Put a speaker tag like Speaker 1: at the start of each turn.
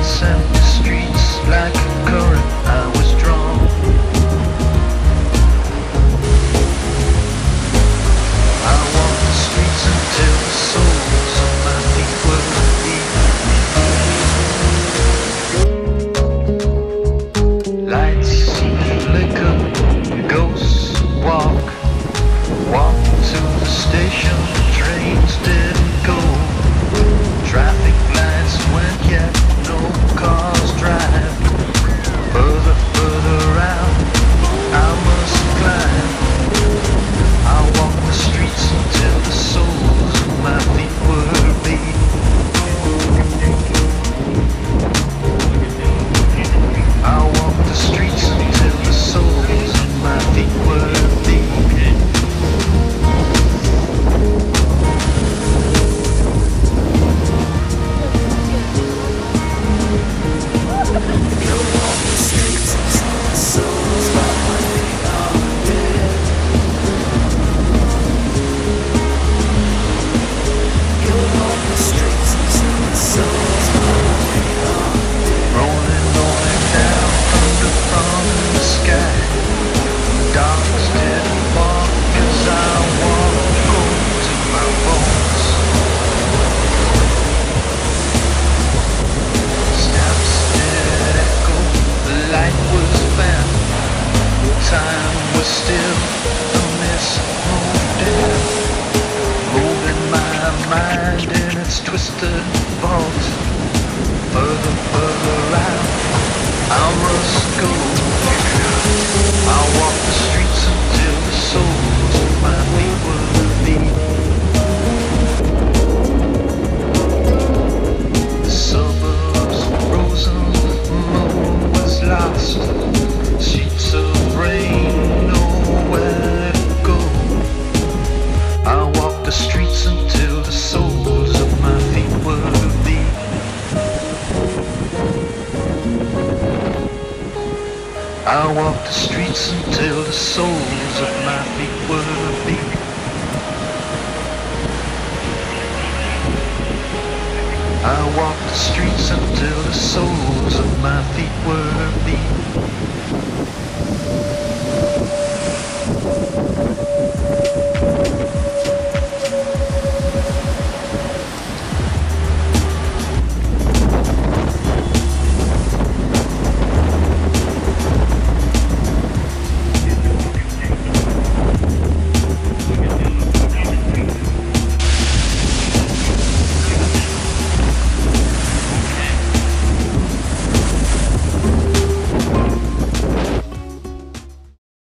Speaker 1: nights, empty streets, like a current I was drawn. I walked the streets until the soles of my feet were beat. Lights flicker, ghosts walk to the station, trains didn't go. Traffic lights went yet no cars drive. Further out, I must climb. I walked the streets until the soles of my feet were beat. I walked the streets until the soles of my feet were beat. Twisted vault, further out, I must go. I walk the streets until the soles of my feet were beat. The suburbs frozen, the moon was lost, sheets of rain, nowhere to go. I walk the streets until the soles of my feet were beat. I walked the streets until the soles of my feet were beat. I walked the streets until the soles of my feet were beat.